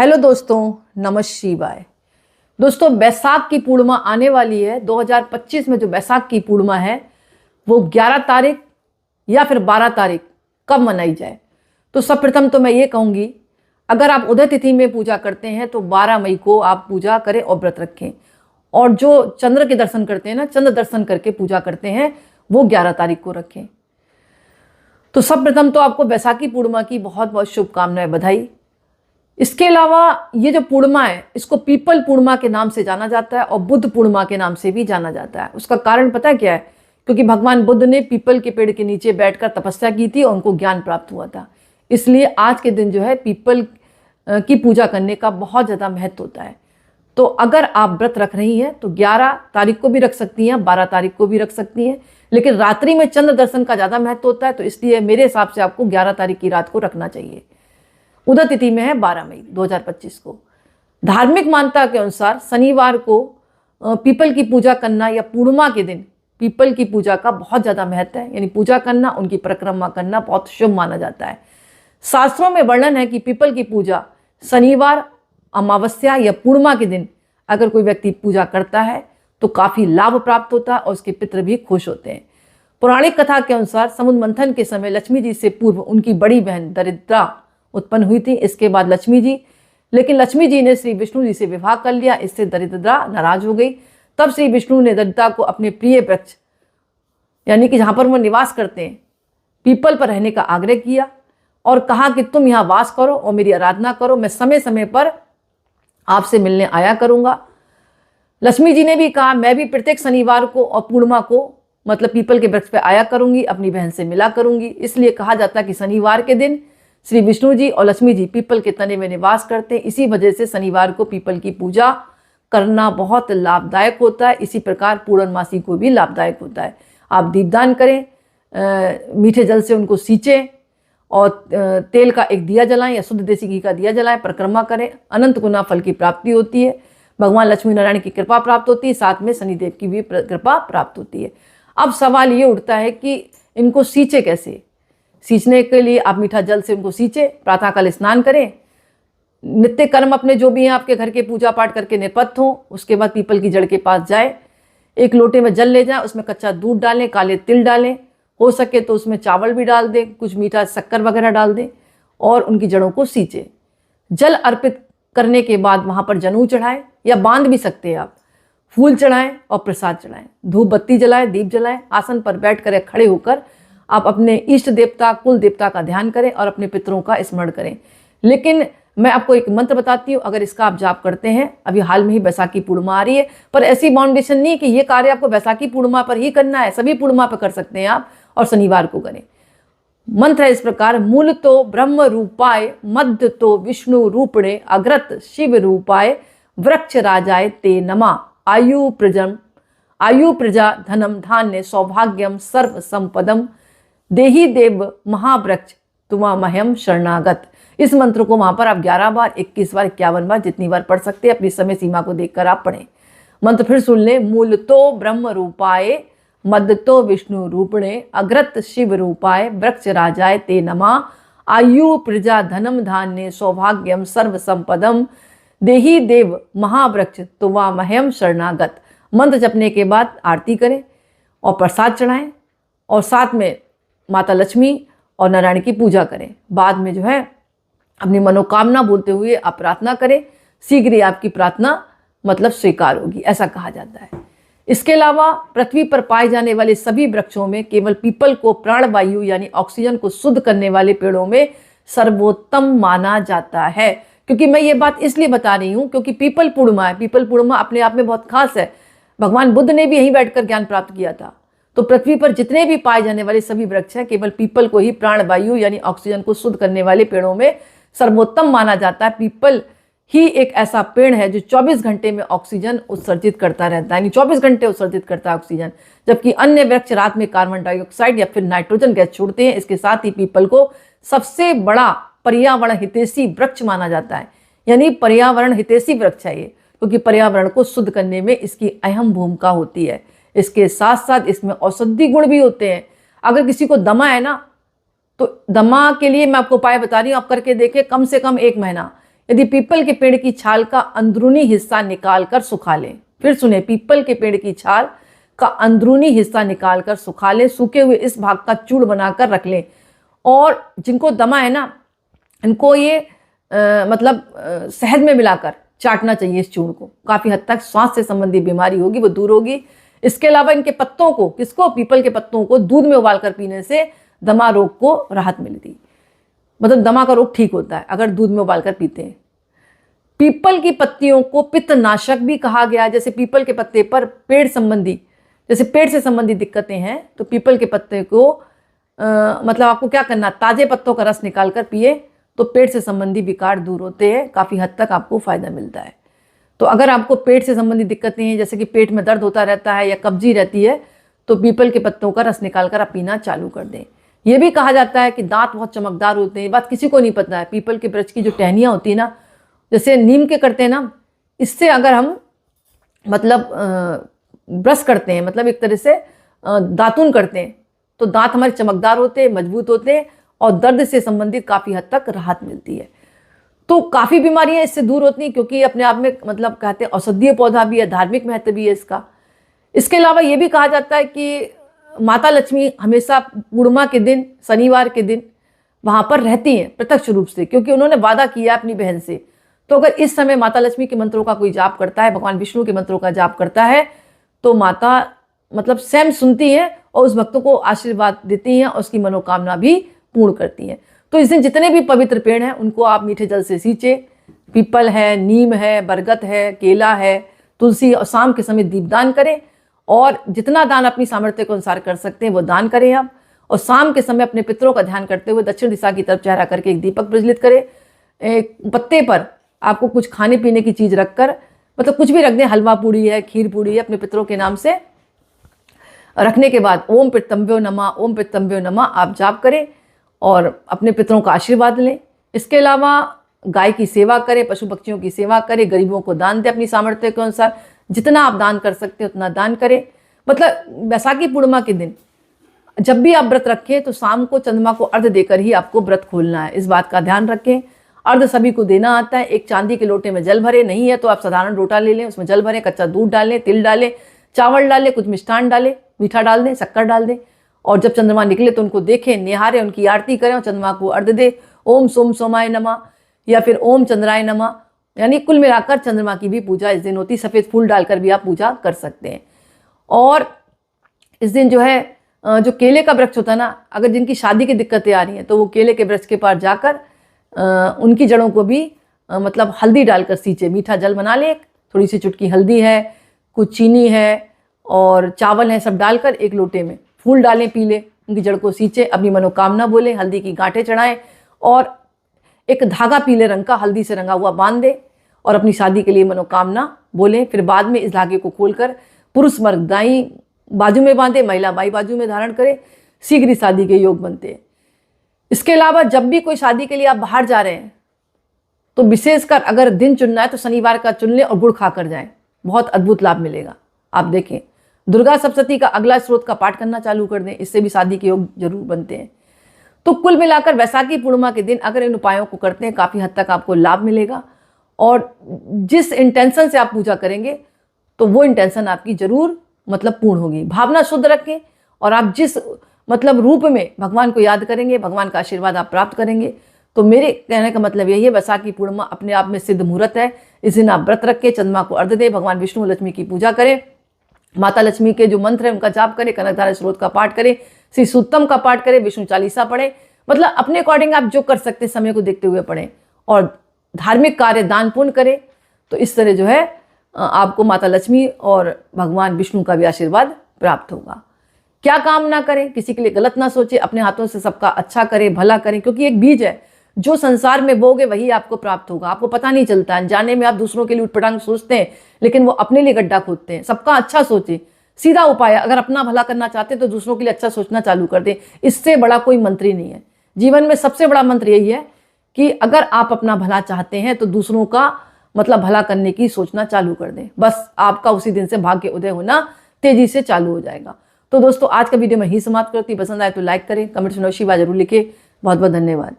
Hello दोस्तों, नमः शिवाय। दोस्तों, बैसाख की पूर्णिमा आने वाली है। 2025 में जो बैसाख की पूर्णिमा है वो 11 तारीख या फिर 12 तारीख कब मनाई जाए। तो सर्वप्रथम तो मैं ये कहूँगी, अगर आप उदय तिथि में पूजा करते हैं तो 12 मई को आप पूजा करें और व्रत रखें। और जो चंद्र के दर्शन करते हैं ना, चंद्र दर्शन करके पूजा करते हैं, वो 11 तारीख को रखें। तो सर्वप्रथम तो आपको बैसाखी पूर्णिमा की बहुत बहुत शुभकामनाएं, बधाई। इसके अलावा ये जो पूर्णिमा है इसको पीपल पूर्णिमा के नाम से जाना जाता है और बुद्ध पूर्णिमा के नाम से भी जाना जाता है। उसका कारण पता है क्या है? क्योंकि भगवान बुद्ध ने पीपल के पेड़ के नीचे बैठकर तपस्या की थी और उनको ज्ञान प्राप्त हुआ था। इसलिए आज के दिन जो है पीपल की पूजा करने का बहुत ज़्यादा महत्व होता है। तो अगर आप व्रत रख रही हैं तो 11 तारीख को भी रख सकती हैं, 12 तारीख को भी रख सकती हैं, लेकिन रात्रि में चंद्र दर्शन का ज़्यादा महत्व होता है, तो इसलिए मेरे हिसाब से आपको 11 तारीख की रात को रखना चाहिए। उदय तिथि में है 12 मई 2025 को। धार्मिक मान्यता के अनुसार शनिवार को पीपल की पूजा करना या पूर्णिमा के दिन पीपल की पूजा का बहुत ज़्यादा महत्व है। यानी पूजा करना, उनकी परिक्रमा करना बहुत शुभ माना जाता है। शास्त्रों में वर्णन है कि पीपल की पूजा शनिवार, अमावस्या या पूर्णिमा के दिन अगर कोई व्यक्ति पूजा करता है तो काफ़ी लाभ प्राप्त होता है और उसके पितृ भी खुश होते हैं। पौराणिक कथा के अनुसार समुद्र मंथन के समय लक्ष्मी जी से पूर्व उनकी बड़ी बहन दरिद्रा उत्पन्न हुई थी। इसके बाद लेकिन लक्ष्मी जी ने श्री विष्णु जी से विवाह कर लिया। इससे दरिद्रा नाराज हो गई। तब श्री विष्णु ने दरिद्रा को अपने प्रिय वृक्ष, यानी कि जहाँ पर वो निवास करते हैं, पीपल पर रहने का आग्रह किया और कहा कि तुम यहाँ वास करो और मेरी आराधना करो, मैं समय समय पर आपसे मिलने आया करूँगा। लक्ष्मी जी ने भी कहा, मैं भी प्रत्येक शनिवार को और पूर्णिमा को मतलब पीपल के वृक्ष पर आया करूँगी, अपनी बहन से मिला करूँगी। इसलिए कहा जाता है कि शनिवार के दिन श्री विष्णु जी और लक्ष्मी जी पीपल के तने में निवास करते हैं। इसी वजह से शनिवार को पीपल की पूजा करना बहुत लाभदायक होता है। इसी प्रकार पूर्णमासी को भी लाभदायक होता है। आप दीपदान करें, मीठे जल से उनको सींचें और तेल का एक दिया जलाएं या शुद्ध देसी घी का दिया जलाएं, परिक्रमा करें। अनंत गुना फल की प्राप्ति होती है, भगवान लक्ष्मी नारायण की कृपा प्राप्त होती है, साथ में शनिदेव की भी कृपा प्राप्त होती है। अब सवाल ये उठता है कि इनको सींचे कैसे। सींचने के लिए आप मीठा जल से उनको सींचे, प्रातःकाल स्नान करें, नित्य कर्म अपने जो भी हैं आपके घर के पूजा पाठ करके निपत्त हों। उसके बाद पीपल की जड़ के पास जाए, एक लोटे में जल ले जाएं, उसमें कच्चा दूध डालें, काले तिल डालें, हो सके तो उसमें चावल भी डाल दें, कुछ मीठा शक्कर वगैरह डाल दें और उनकी जड़ों को सींचें। जल अर्पित करने के बाद वहाँ पर जनेऊ चढ़ाएं या बांध भी सकते हैं आप, फूल चढ़ाएं और प्रसाद चढ़ाएं, धूप बत्ती जलाएं, दीप जलाएं। आसन पर बैठ कर या खड़े होकर आप अपने इष्ट देवता, कुल देवता का ध्यान करें और अपने पितरों का स्मरण करें। लेकिन मैं आपको एक मंत्र बताती हूँ, अगर इसका आप जाप करते हैं, अभी हाल में ही बैसाखी पूर्णिमा आ रही है, पर ऐसी बाउंडेशन नहीं कि ये कार्य आपको बैसाखी पूर्णिमा पर ही करना है, सभी पूर्णिमा पर कर सकते हैं आप और शनिवार को करें। मंत्र है इस प्रकार, मूल तो ब्रह्म रूपाय, मध्य तो विष्णु रूपणे, अग्रत शिव रूपाय, वृक्ष राजाय ते नमा, आयु प्रजा धनम धान्य सौभाग्यम सर्व संपदम, देही देव महावृक्ष तुमा मह्यम शरणागत। इस मंत्र को वहां पर आप 11 बार, 21 बार, 51 बार, जितनी बार पढ़ सकते हैं, अपनी समय सीमा को देखकर आप पढ़ें। मंत्र फिर सुन लें, मूल तो ब्रह्म रूपाय, मध्य तो विष्णु रूपणे, अग्रत शिव रूपाय, वृक्ष राजाय ते नमः, आयु प्रजा धनम धान्य सौभाग्यम सर्व संपदम, देही देव महावृक्ष तुमा मह्यम शरणागत। मंत्र जपने के बाद आरती करें और प्रसाद चढ़ाएं और साथ में माता लक्ष्मी और नारायण की पूजा करें। बाद में जो है अपनी मनोकामना बोलते हुए आप प्रार्थना करें, शीघ्र ही आपकी प्रार्थना मतलब स्वीकार होगी, ऐसा कहा जाता है। इसके अलावा पृथ्वी पर पाए जाने वाले सभी वृक्षों में केवल पीपल को प्राणवायु यानी ऑक्सीजन को शुद्ध करने वाले पेड़ों में सर्वोत्तम माना जाता है। क्योंकि मैं ये बात इसलिए बता रही हूँ क्योंकि पीपल पूर्णिमा है। पीपल पूर्णिमा अपने आप में बहुत खास है। भगवान बुद्ध ने भी यहीं बैठकर ज्ञान प्राप्त किया था। तो पृथ्वी पर जितने भी पाए जाने वाले सभी वृक्ष हैं, केवल पीपल को ही प्राणवायु यानी ऑक्सीजन को शुद्ध करने वाले पेड़ों में सर्वोत्तम माना जाता है। पीपल ही एक ऐसा पेड़ है जो 24 घंटे में ऑक्सीजन उत्सर्जित करता रहता है, यानी 24 घंटे उत्सर्जित करता है ऑक्सीजन, जबकि अन्य वृक्ष रात में कार्बन डाइऑक्साइड या फिर नाइट्रोजन गैस छोड़ते हैं। इसके साथ ही पीपल को सबसे बड़ा पर्यावरण हितैषी वृक्ष माना जाता है, यानी पर्यावरण हितैषी वृक्ष है ये, क्योंकि पर्यावरण को शुद्ध करने में इसकी अहम भूमिका होती है। इसके साथ साथ इसमें औषधि गुण भी होते हैं। अगर किसी को दमा है ना, तो दमा के लिए मैं आपको उपाय बता रही हूँ, आप करके देखिए, कम से कम 1 महीना यदि पीपल के पेड़ की छाल का अंदरूनी हिस्सा निकाल कर सुखा लें, फिर सुने, पीपल के पेड़ की छाल का अंदरूनी हिस्सा निकाल कर सुखा लें, सूखे हुए इस भाग का चूर्ण बनाकर रख लें। और जिनको दमा है ना, इनको ये शहद में मिलाकर चाटना चाहिए इस चूर्ण को। काफ़ी हद तक श्वास से संबंधित बीमारी होगी वो दूर होगी। इसके अलावा इनके पत्तों को, किसको, पीपल के पत्तों को दूध में उबालकर पीने से दमा रोग को राहत मिलती, मतलब दमा का रोग ठीक होता है अगर दूध में उबालकर पीते हैं। पीपल की पत्तियों को पित्तनाशक भी कहा गया है। जैसे पीपल के पत्ते पर पेट से संबंधित दिक्कतें हैं तो पीपल के पत्ते को मतलब आपको क्या करना, ताजे पत्तों का रस निकाल कर पिए तो पेट से संबंधी विकार दूर होते हैं, काफ़ी हद तक आपको फायदा मिलता है। तो अगर आपको पेट से संबंधित दिक्कतें हैं, जैसे कि पेट में दर्द होता रहता है या कब्जी रहती है, तो पीपल के पत्तों का रस निकाल कर आप पीना चालू कर दें। यह भी कहा जाता है कि दांत बहुत चमकदार होते हैं, ये बात किसी को नहीं पता है। पीपल के वृक्ष की जो टहनियाँ होती है ना, जैसे नीम के करते हैं ना, इससे अगर हम ब्रश करते हैं, मतलब एक तरह से दातुन करते हैं, तो दांत हमारे चमकदार होते हैं, मजबूत होते हैं और दर्द से संबंधित काफ़ी हद तक राहत मिलती है। तो काफ़ी बीमारियां इससे दूर होती हैं, क्योंकि अपने आप में कहते हैं औषधीय पौधा भी है, धार्मिक महत्व भी है इसका। इसके अलावा ये भी कहा जाता है कि माता लक्ष्मी हमेशा पूर्णिमा के दिन, शनिवार के दिन वहाँ पर रहती हैं प्रत्यक्ष रूप से, क्योंकि उन्होंने वादा किया अपनी बहन से। तो अगर इस समय माता लक्ष्मी के मंत्रों का कोई जाप करता है, भगवान विष्णु के मंत्रों का जाप करता है, तो माता स्वयं सुनती हैं और उस भक्तों को आशीर्वाद देती हैं और उसकी मनोकामना भी पूर्ण करती हैं। तो इस दिन जितने भी पवित्र पेड़ हैं उनको आप मीठे जल से सींचे। पीपल है, नीम है, बरगद है, केला है, तुलसी, और शाम के समय दीपदान करें। और जितना दान अपनी सामर्थ्य के अनुसार कर सकते हैं वो दान करें आप। और शाम के समय अपने पितरों का ध्यान करते हुए दक्षिण दिशा की तरफ चेहरा करके एक दीपक प्रज्वलित करें। एक पत्ते पर आपको कुछ खाने पीने की चीज़ रखकर, कुछ भी रख दें, हलवा पूड़ी है, खीर पूड़ी है, अपने पितरों के नाम से रखने के बाद ओम पितृभ्यो नमः, ओम पितृभ्यो नमः आप जाप करें और अपने पितरों का आशीर्वाद लें। इसके अलावा गाय की सेवा करें, पशु पक्षियों की सेवा करें, गरीबों को दान दें अपनी सामर्थ्य के अनुसार। जितना आप दान कर सकते हैं उतना दान करें। बैसाखी पूर्णिमा के दिन जब भी आप व्रत रखें तो शाम को चंद्रमा को अर्घ देकर ही आपको व्रत खोलना है, इस बात का ध्यान रखें। अर्घ सभी को देना आता है। एक चांदी के लोटे में जल भरे, नहीं है तो आप साधारण लोटा ले लें, उसमें जल भरें, कच्चा दूध डालें, तिल डालें, चावल डालें, कुछ मिष्ठान डालें, मीठा डाल दें, शक्कर डाल दें। और जब चंद्रमा निकले तो उनको देखें, निहारें, उनकी आरती करें और चंद्रमा को अर्घ दें। ओम सोम सोमाय नमः या फिर ओम चंद्राय नमः, यानी कुल मिलाकर चंद्रमा की भी पूजा इस दिन होती है। सफ़ेद फूल डालकर भी आप पूजा कर सकते हैं। और इस दिन जो है जो केले का वृक्ष होता है ना, अगर जिनकी शादी की दिक्कतें आ रही हैं तो वो केले के वृक्ष के पास जाकर उनकी जड़ों को भी हल्दी डालकर सींचे। मीठा जल बना ले, थोड़ी सी चुटकी हल्दी है, कुछ चीनी है और चावल है, सब डालकर एक लोटे में फूल डालें, पीले, उनकी जड़ को सींचे, अपनी मनोकामना बोलें, हल्दी की गांठें चढ़ाएं और एक धागा पीले रंग का हल्दी से रंगा हुआ बांध दें और अपनी शादी के लिए मनोकामना बोलें। फिर बाद में इस धागे को खोलकर पुरुष मर्द दाईं बाजू में बांधे, महिला बाईं बाजू में धारण करे, शीघ्र ही शादी के योग बनते हैं। इसके अलावा जब भी कोई शादी के लिए आप बाहर जा रहे हैं तो विशेषकर अगर दिन चुनना है तो शनिवार का चुन लें और गुड़ खाकर जाएं, बहुत अद्भुत लाभ मिलेगा। आप देखें, दुर्गा सप्तशती का अगला स्रोत का पाठ करना चालू कर दें, इससे भी शादी के योग जरूर बनते हैं। तो कुल मिलाकर बैसाखी पूर्णिमा के दिन अगर इन उपायों को करते हैं काफ़ी हद तक आपको लाभ मिलेगा। और जिस इंटेंशन से आप पूजा करेंगे तो वो इंटेंशन आपकी जरूर पूर्ण होगी। भावना शुद्ध रखें और आप जिस रूप में भगवान को याद करेंगे, भगवान का आशीर्वाद आप प्राप्त करेंगे। तो मेरे कहने का मतलब यही है, बैसाखी पूर्णिमा अपने आप में सिद्ध मुहूर्त है। इस दिन आप व्रत रखें, चंद्रमा को अर्घ्य दें, भगवान विष्णु लक्ष्मी की पूजा करें, माता लक्ष्मी के जो मंत्र है उनका जाप करें, कनकधारा स्रोत का पाठ करें, श्री सूक्तम का पाठ करें, विष्णु चालीसा पढ़ें। अपने अकॉर्डिंग आप जो कर सकते हैं समय को देखते हुए पढ़ें और धार्मिक कार्य दान पुण्य करें। तो इस तरह जो है आपको माता लक्ष्मी और भगवान विष्णु का भी आशीर्वाद प्राप्त होगा। क्या काम ना करें, किसी के लिए गलत ना सोचे, अपने हाथों से सबका अच्छा करें, भला करें, क्योंकि एक बीज है जो संसार में बोगे वही आपको प्राप्त होगा। आपको पता नहीं चलता, अनजाने में आप दूसरों के लिए उटपटांग सोचते हैं लेकिन वो अपने लिए गड्ढा खोदते हैं। सबका अच्छा सोचे, सीधा उपाय है, अगर अपना भला करना चाहते हैं तो दूसरों के लिए अच्छा सोचना चालू कर दें। इससे बड़ा कोई मंत्र ही नहीं है। जीवन में सबसे बड़ा मंत्र यही है कि अगर आप अपना भला चाहते हैं तो दूसरों का भला करने की सोचना चालू कर दें। बस आपका उसी दिन से भाग्य उदय होना तेजी से चालू हो जाएगा। तो दोस्तों आज का वीडियो मैं ही समाप्त करती। पसंद आए तो लाइक करें, कमेंट में शिवा जरूर लिखें। बहुत बहुत धन्यवाद।